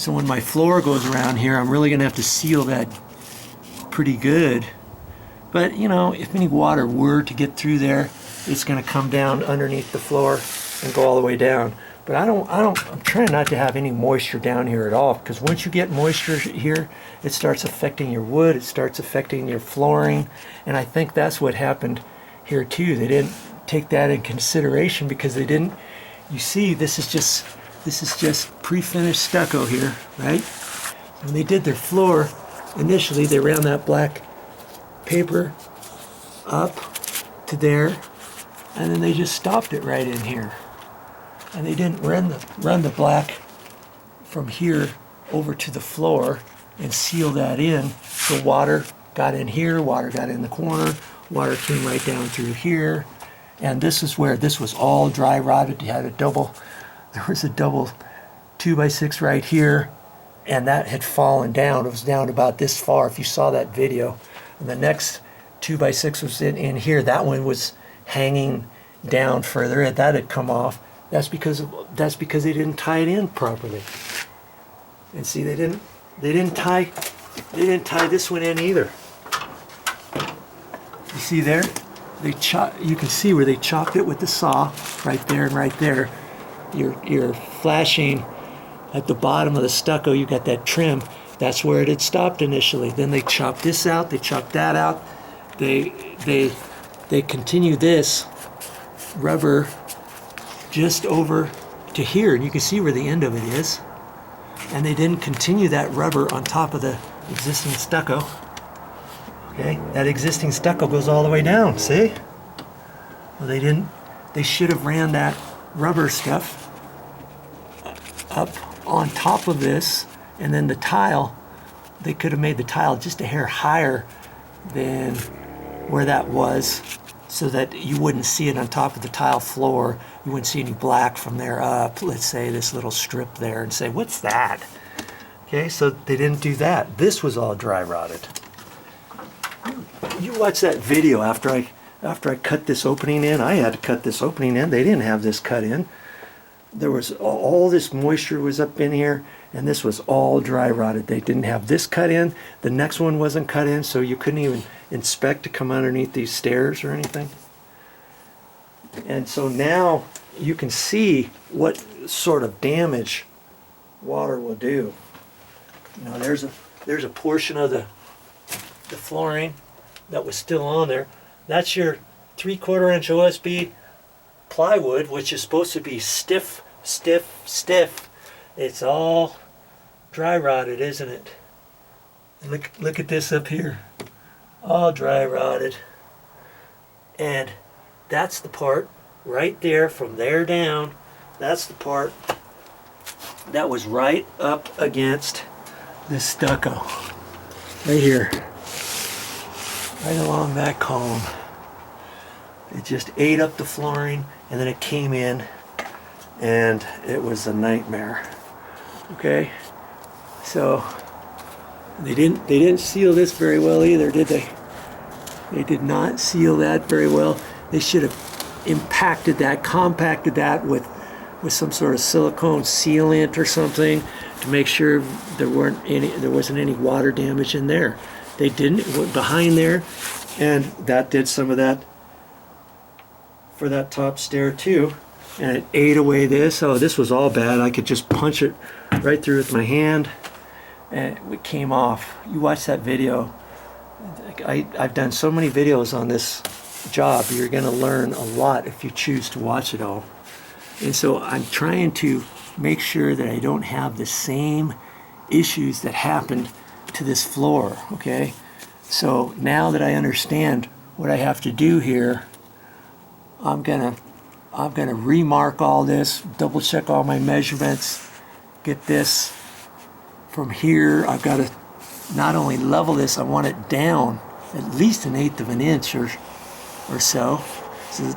So when my floor goes around here, I'm really gonna have to seal that pretty good. But you know, if any water were to get through there, it's gonna come down underneath the floor and go all the way down. But I'm trying not to have any moisture down here at all, because once you get moisture here, it starts affecting your wood, it starts affecting your flooring, and I think that's what happened here too. They didn't take that in consideration because they didn't, you see, this is just pre-finished stucco here, right? When they did their floor, initially they ran that black paper up to there, and then they just stopped it right in here. And they didn't run the black from here over to the floor and seal that in. So water got in here, water got in the corner, water came right down through here. And this is where this was all dry rotted. You had there was a double 2x6 right here, and that had fallen down. It was down about this far if you saw that video. And the next 2x6 was in here. That one was hanging down further. That had come off. That's because they didn't tie it in properly. And see, they didn't tie this one in either. You see there? You can see where they chopped it with the saw, right there and right there. You're flashing at the bottom of the stucco. You got that trim. That's where it had stopped initially. Then they chopped this out. They chopped that out. They continue this rubber just over to here, and you can see where the end of it is. And they didn't continue that rubber on top of the existing stucco. Okay, that existing stucco goes all the way down, see? Well, they didn't. They should have ran that rubber stuff up on top of this, and then the tile, they could have made the tile just a hair higher than where that was, so that you wouldn't see it on top of the tile floor. You wouldn't see any black from there up, let's say this little strip there, and say, what's that? Okay, so they didn't do that. This was all dry rotted. You watch that video after I cut this opening in. I had to cut this opening in. They didn't have this cut in. There was all this moisture was up in here, and this was all dry rotted. They didn't have this cut in. The next one wasn't cut in, so you couldn't even inspect to come underneath these stairs or anything. And so now you can see what sort of damage water will do. You know, there's a portion of the flooring that was still on there. That's your 3/4 inch OSB plywood, which is supposed to be stiff. It's all dry rotted, isn't it? And look at this up here, all dry rotted. And that's the part right there, from there down, that's the part that was right up against this stucco right here, right along that column. It just ate up the flooring, and then it came in, and it was a nightmare. Okay, so they didn't seal this very well either, did they? They did not seal that very well. They should have compacted that with some sort of silicone sealant or something to make sure there wasn't any water damage in there. They didn't. It went behind there, and that did some of that for that top stair too, and it ate away this. Oh, this was all bad. I could just punch it right through with my hand, and it came off. You watch that video. I've done so many videos on this job. You're going to learn a lot if you choose to watch it all. And so I'm trying to make sure that I don't have the same issues that happened to this floor. Okay, so now that I understand what I have to do here, I'm gonna remark all this, double check all my measurements, get this from here. I've got to not only level this, I want it down at least 1/8 of an inch or so.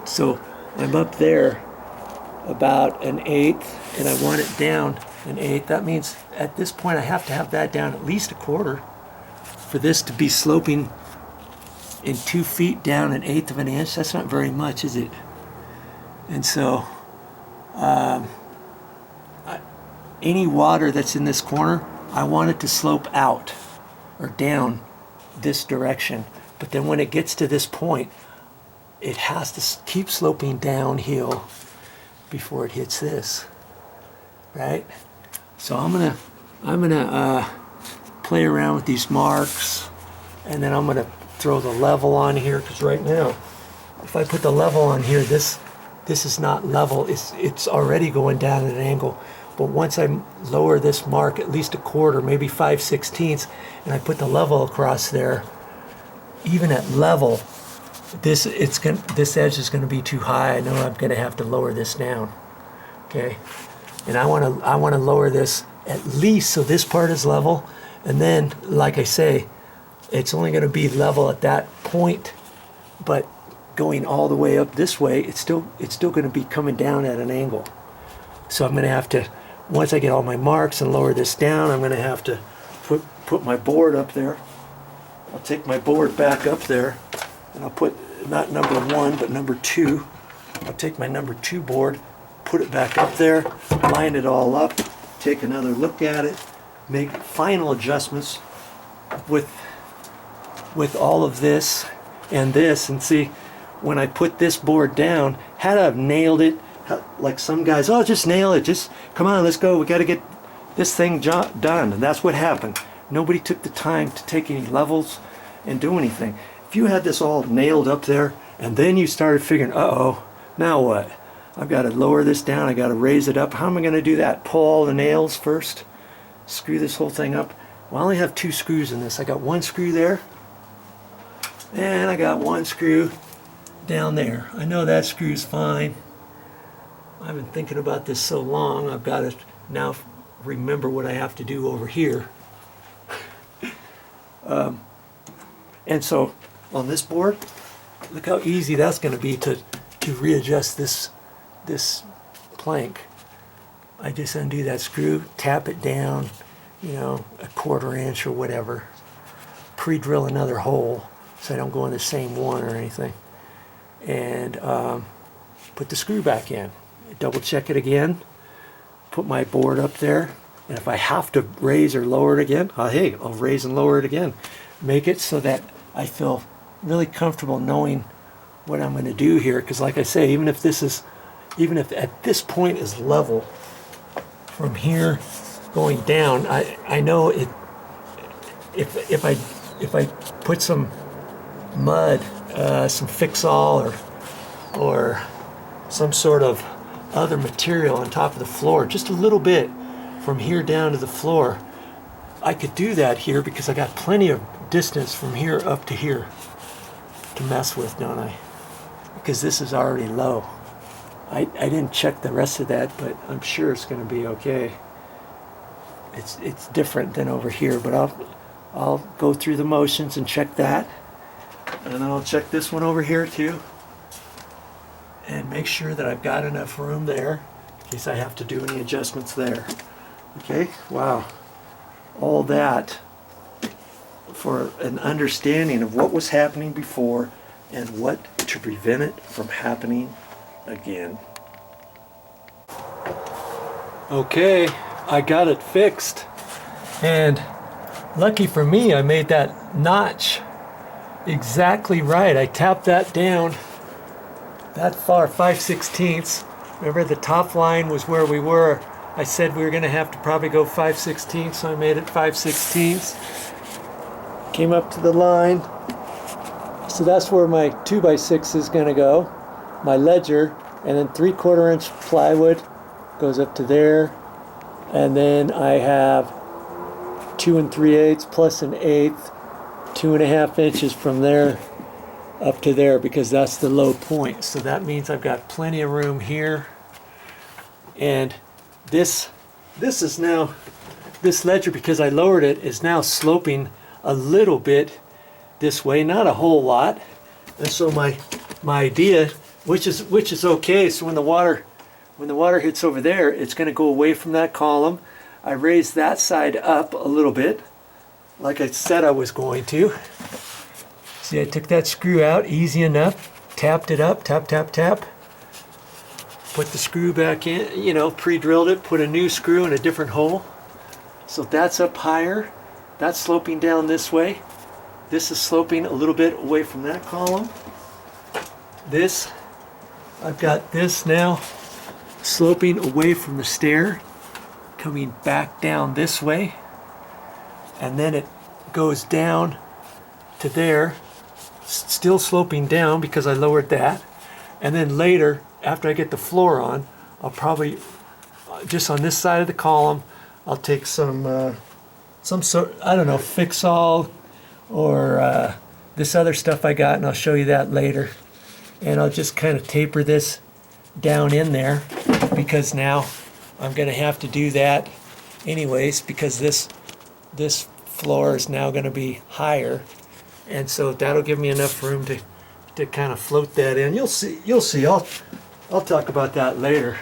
So I'm up there about 1/8, and I want it down 1/8. That means at this point I have to have that down at least 1/4 for this to be sloping in 2 feet down 1/8 of an inch. That's not very much, is any water that's in this corner, I want it to slope out or down this direction. But then when it gets to this point, it has to keep sloping downhill before it hits this, right? So I'm gonna play around with these marks, and then I'm gonna throw the level on here, because right now, if I put the level on here, this is not level. It's already going down at an angle. But once I lower this mark at least a quarter, maybe 5/16, and I put the level across there, even at level, this edge is going to be too high. I know I'm going to have to lower this down. Okay, and I want to lower this at least so this part is level, and then, like I say, it's only going to be level at that point, but going all the way up this way, it's still going to be coming down at an angle. So I'm going to have to, once I get all my marks and lower this down, I'm going to have to put my board up there. I'll take my board back up there, and I'll put not number 1 but number 2. I'll take my number 2 board, put it back up there, line it all up, take another look at it, make final adjustments with all of this and this, and see, when I put this board down, had I have nailed it, like some guys, oh, just nail it, just come on, let's go, we got to get this thing done. And that's what happened. Nobody took the time to take any levels and do anything. If you had this all nailed up there, and then you started figuring, uh-oh, now what? I've got to lower this down, I got to raise it up. How am I going to do that? Pull all the nails first, screw this whole thing up. Well, I only have 2 screws in this. I got 1 screw there, and I got 1 screw down there. I know that screw's fine. I've been thinking about this so long, I've got to now remember what I have to do over here. And so on this board, look how easy that's going to be to readjust this plank. I just undo that screw, tap it down, you know, a 1/4 inch or whatever. Pre-drill another hole so I don't go in the same one or anything. And put the screw back in. Double check it again. Put my board up there. And if I have to raise or lower it again, hey, I'll raise and lower it again. Make it so that I feel really comfortable knowing what I'm going to do here. Because like I say, even if at this point is level, from here going down, I know it. If I put some mud, some Fix-All or some sort of other material on top of the floor, just a little bit from here down to the floor, I could do that here because I got plenty of distance from here up to here to mess with, don't I? Because this is already low. I didn't check the rest of that, but I'm sure it's going to be okay. It's different than over here, but I'll go through the motions and check that, and then I'll check this one over here too, and make sure that I've got enough room there in case I have to do any adjustments there. Okay, wow, all that for an understanding of what was happening before and what to prevent it from happening again. Okay, I got it fixed, and lucky for me, I made that notch exactly right. I tapped that down that far, 5/16. Remember, the top line was where we were. I said we were going to have to probably go 5/16, so I made it 5/16. Came up to the line. So that's where my 2x6 is going to go. My ledger, and then 3/4 inch plywood goes up to there. And then I have 2 3/8 plus an 1/8, 2.5 inches from there up to there, because that's the low point. So that means I've got plenty of room here. And this is now, this ledger, because I lowered it, is now sloping a little bit this way, not a whole lot. And so my idea, which is okay, so when the water hits over there, it's going to go away from that column. I raised that side up a little bit, like I said I was going to. See, I took that screw out, easy enough, tapped it up, tap, tap, tap. put the screw back in, you know, pre-drilled it, put a new screw in a different hole. So that's up higher. That's sloping down this way. This is sloping a little bit away from that column. This, I've got this now sloping away from the stair, coming back down this way, and then it goes down to there, still sloping down because I lowered that. And then later, after I get the floor on, I'll probably, just on this side of the column, I'll take some sort, I don't know, fix-all or this other stuff I got, and I'll show you that later. And I'll just kind of taper this down in there, because now I'm going to have to do that anyways, because this floor is now going to be higher, and so that'll give me enough room to kind of float that in. You'll see. I'll talk about that later.